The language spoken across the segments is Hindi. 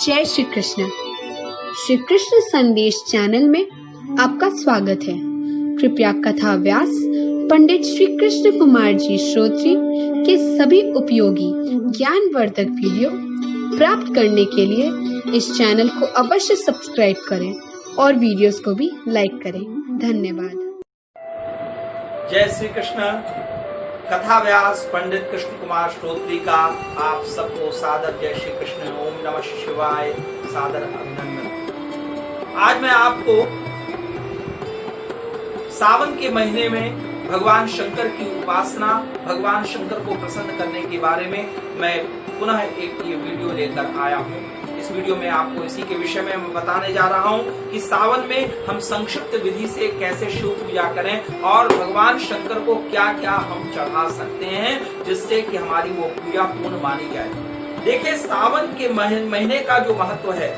जय श्री कृष्ण। श्री कृष्ण संदेश चैनल में आपका स्वागत है। कृपया कथा व्यास पंडित श्री कृष्ण कुमार जी श्रोत्री के सभी उपयोगी ज्ञानवर्धक वीडियो प्राप्त करने के लिए इस चैनल को अवश्य सब्सक्राइब करें और वीडियोस को भी लाइक करें। धन्यवाद। जय श्री कृष्ण। कथा व्यास पंडित कृष्ण कुमार श्रोत्री का आप सबको सादर जय श्री कृष्ण, ओम नमः शिवाय, सादर अभिनंदन। आज मैं आपको सावन के महीने में भगवान शंकर की उपासना, भगवान शंकर को प्रसन्न करने के बारे में मैं पुनः एक ये वीडियो लेकर आया हूँ। इस वीडियो में आपको इसी के विषय में मैं बताने जा रहा हूँ कि सावन में हम संक्षिप्त विधि से कैसे शिव पूजा करें और भगवान शंकर को क्या क्या हम चढ़ा सकते हैं जिससे कि हमारी वो पूजा पूर्ण मानी जाए। देखिए, सावन के महीने का जो महत्व है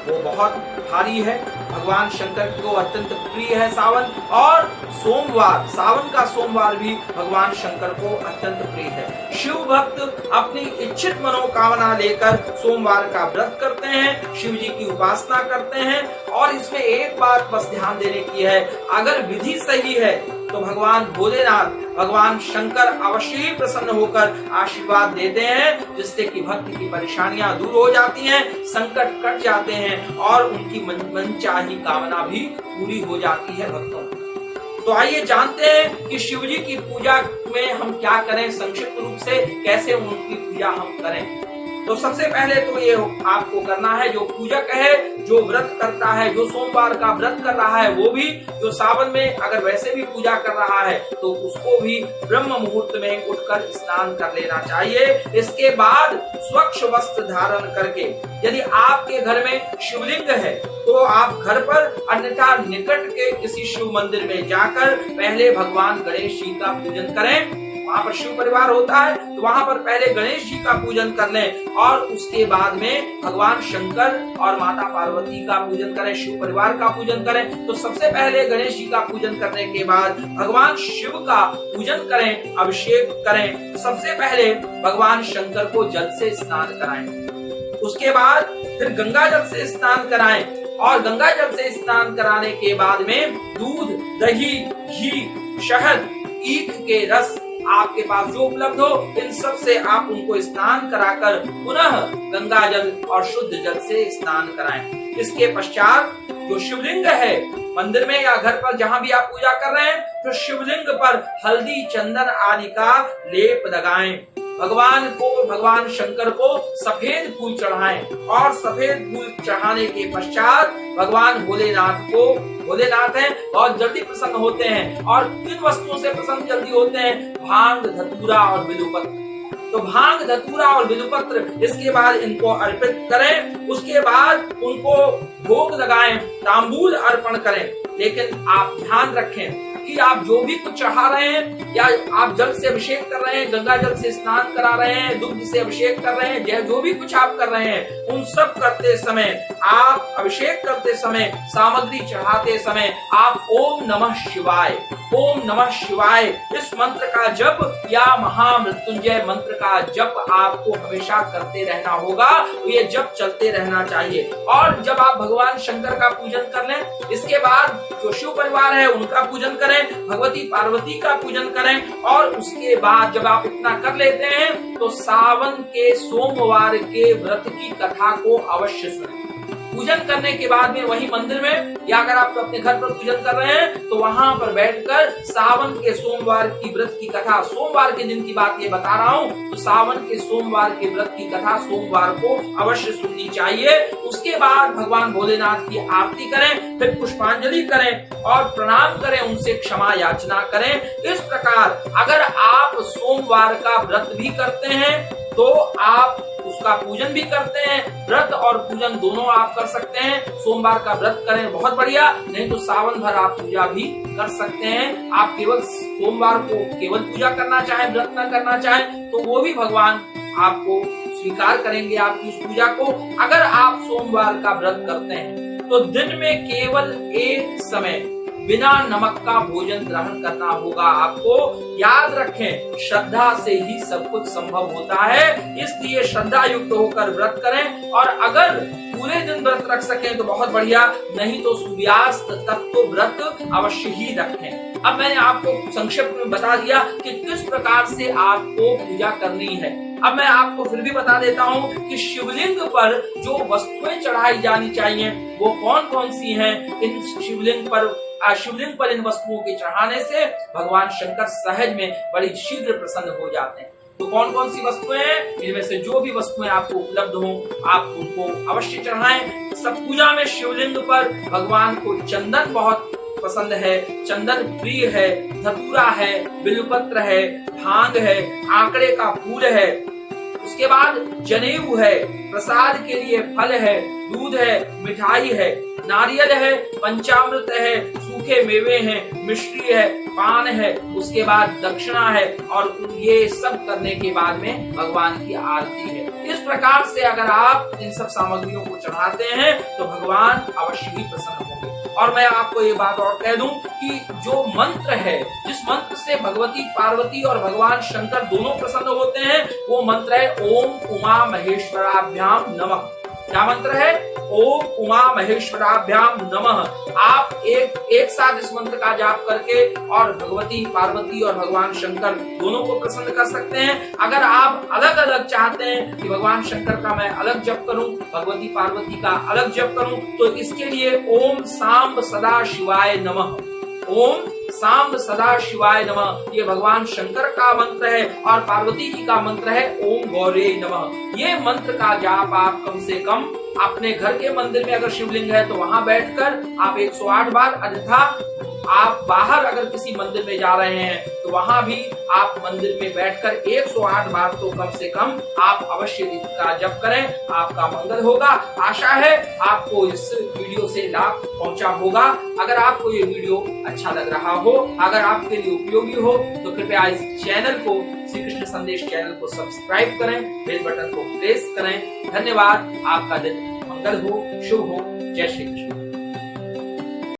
वो बहुत भारी है। भगवान शंकर को अत्यंत प्रिय है सावन, और सोमवार, सावन का सोमवार भी भगवान शंकर को अत्यंत प्रिय है। शिव भक्त अपनी इच्छित मनोकामना लेकर सोमवार का व्रत करते हैं, शिव जी की उपासना करते हैं। और इसमें एक बात बस ध्यान देने की है, अगर विधि सही है तो भगवान भोलेनाथ, भगवान शंकर अवश्य ही प्रसन्न होकर आशीर्वाद देते हैं, जिससे कि भक्त की परेशानियां दूर हो जाती हैं, संकट कट जाते हैं और उनकी मनचाही कामना भी पूरी हो जाती है भक्तों की। तो आइए जानते हैं कि शिव जी की पूजा में हम क्या करें, संक्षिप्त रूप से कैसे उनकी पूजा हम करें। तो सबसे पहले तो ये आपको करना है, जो पूजक है, जो व्रत करता है, जो सोमवार का व्रत कर रहा है, वो भी, जो सावन में अगर वैसे भी पूजा कर रहा है तो उसको भी ब्रह्म मुहूर्त में उठकर स्नान कर लेना चाहिए। इसके बाद स्वच्छ वस्त्र धारण करके, यदि आपके घर में शिवलिंग है तो आप घर पर, अन्यथा निकट के किसी शिव मंदिर में जाकर पहले भगवान गणेश जी का पूजन करें। वहाँ पर शिव परिवार होता है तो वहाँ पर पहले गणेश जी का पूजन कर लें और उसके बाद में भगवान शंकर और माता पार्वती का पूजन करें, शिव परिवार का पूजन करें। तो सबसे पहले गणेश जी का पूजन करने के बाद भगवान शिव का पूजन करें, अभिषेक करें। सबसे पहले भगवान शंकर को जल से स्नान कराएं, उसके बाद फिर गंगा जल से स्नान कराएं, और गंगा जल से स्नान कराने के बाद में दूध, दही, घी, शहद, ईख के रस आपके पास जो उपलब्ध हो, इन सब से आप उनको स्नान कराकर पुनः गंगा जल और शुद्ध जल से स्नान कराएं। इसके पश्चात जो शिवलिंग है मंदिर में या घर पर जहाँ भी आप पूजा कर रहे हैं, तो शिवलिंग पर हल्दी, चंदन आदि का लेप लगाएं। भगवान शंकर को सफेद फूल चढ़ाएं, और सफेद फूल चढ़ाने के पश्चात भगवान भोलेनाथ हैं और जल्दी प्रसन्न होते हैं। और किन वस्तुओं से प्रसन्न जल्दी होते हैं? भांग, धतूरा और बिल्वपत्र। तो भांग, धतूरा और बिल्वपत्र, इसके बाद इनको अर्पित करें। उसके बाद उनको भोग लगाएं, तांबूल अर्पण करें। लेकिन आप ध्यान रखें कि आप जो भी कुछ चढ़ा रहे हैं, या आप जल से अभिषेक कर रहे हैं, गंगा जल से स्नान करा रहे हैं, दुग्ध से अभिषेक कर रहे हैं, जो भी कुछ आप कर रहे हैं, उन सब करते समय, आप अभिषेक करते समय, सामग्री चढ़ाते समय आप ओम नमः शिवाय, ओम नमः शिवाय इस मंत्र का जप या महामृत्युंजय मंत्र का जप आपको हमेशा करते रहना होगा। ये जप चलते रहना चाहिए। और जब आप भगवान शंकर का पूजन कर लें, इसके बाद जो शिव परिवार है उनका पूजन करें, भगवती पार्वती का पूजन करें। और उसके बाद जब आप इतना कर लेते हैं तो सावन के सोमवार के व्रत की कथा को अवश्य सुनें। पूजन करने के बाद में वही मंदिर में, या अगर आप अपने घर पर पूजन कर रहे हैं तो वहां पर बैठकर सावन के सोमवार की व्रत की कथा, सोमवार के दिन की बात ये बता रहा हूँ, तो सावन के सोमवार के व्रत की कथा सोमवार को अवश्य सुननी चाहिए। उसके बाद भगवान भोलेनाथ की आरती करें, फिर पुष्पांजलि करें और प्रणाम करें, उनसे क्षमा याचना करें। इस प्रकार अगर आप सोमवार का व्रत भी करते हैं तो आप उसका पूजन भी करते हैं। व्रत और पूजन दोनों आप कर सकते हैं। सोमवार का व्रत करें, बहुत बढ़िया, नहीं तो सावन भर आप पूजा भी कर सकते हैं। आप केवल सोमवार को केवल पूजा करना चाहें, व्रत न करना चाहें, तो वो भी भगवान आपको स्वीकार करेंगे आपकी उस पूजा को। अगर आप सोमवार का व्रत करते हैं तो दिन में केवल एक समय बिना नमक का भोजन ग्रहण करना होगा। आपको याद रखें, श्रद्धा से ही सब कुछ संभव होता है, इसलिए श्रद्धा युक्त होकर व्रत करें। और अगर पूरे दिन व्रत रख सकें तो बहुत बढ़िया, नहीं तो सूर्यास्त तक तो व्रत अवश्य ही रखें। अब मैंने आपको संक्षिप्त में बता दिया कि किस प्रकार से आपको पूजा करनी है। अब मैं आपको फिर भी बता देता हूँ कि शिवलिंग पर जो वस्तुएं चढ़ाई जानी चाहिए वो कौन कौन सी हैं। इन शिवलिंग पर इन वस्तुओं के चढ़ाने से भगवान शंकर सहज में बड़ी शीघ्र प्रसन्न हो जाते हैं। तो कौन कौन सी वस्तुएं हैं, इनमें से जो भी वस्तुएं आपको उपलब्ध हो आप उनको अवश्य चढ़ाएं। सब पूजा में शिवलिंग पर भगवान को चंदन बहुत पसंद है, चंदन प्रिय है, धतूरा है, बिल्वपत्र है, भांग है, आंकड़े का फूल है, उसके बाद जनेऊ है, प्रसाद के लिए फल है, दूध है, मिठाई है, नारियल है, पंचामृत है, सूखे मेवे हैं, मिश्री है, पान है, उसके बाद दक्षिणा है और ये सब करने के बाद में भगवान की आरती है। इस प्रकार से अगर आप इन सब सामग्रियों को चढ़ाते हैं तो भगवान अवश्य ही प्रसन्न होंगे। और मैं आपको ये बात और कह दूं कि जो मंत्र है, जिस मंत्र से भगवती पार्वती और भगवान शंकर दोनों प्रसन्न होते हैं, वो मंत्र है ओम उमा महेश्वराभ्याम नमः। क्या मंत्र है? ओम उमा महेश्वराभ्याम नमः। आप एक साथ इस मंत्र का जाप करके और भगवती पार्वती और भगवान शंकर दोनों को प्रसन्न कर सकते हैं। अगर आप अलग अलग चाहते हैं कि भगवान शंकर का मैं अलग जप करूं, भगवती पार्वती का अलग जप करूं, तो इसके लिए ओम सांब सदा शिवाय नमः, ओम सांब सदा शिवाय नमः, ये भगवान शंकर का मंत्र है। और पार्वती जी का मंत्र है ओम गौरे नमः। ये मंत्र का जाप आप कम से कम अपने घर के मंदिर में, अगर शिवलिंग है तो वहां बैठकर आप 108 बार, अन्यथा आप बाहर अगर किसी मंदिर में जा रहे हैं तो वहां भी आप मंदिर में बैठकर 108 बार तो कम से कम आप अवश्य इसका जप करें, आपका मंगल होगा। आशा है आपको इस वीडियो से लाभ पहुंचा होगा। अगर आपको ये वीडियो अच्छा लग रहा हो, अगर आपके लिए उपयोगी हो, तो कृपया इस चैनल को, श्री कृष्ण संदेश चैनल को सब्सक्राइब करें, बेल बटन को प्रेस करें। धन्यवाद। आपका दिन मंगल हो, शुभ हो। जय श्री कृष्ण।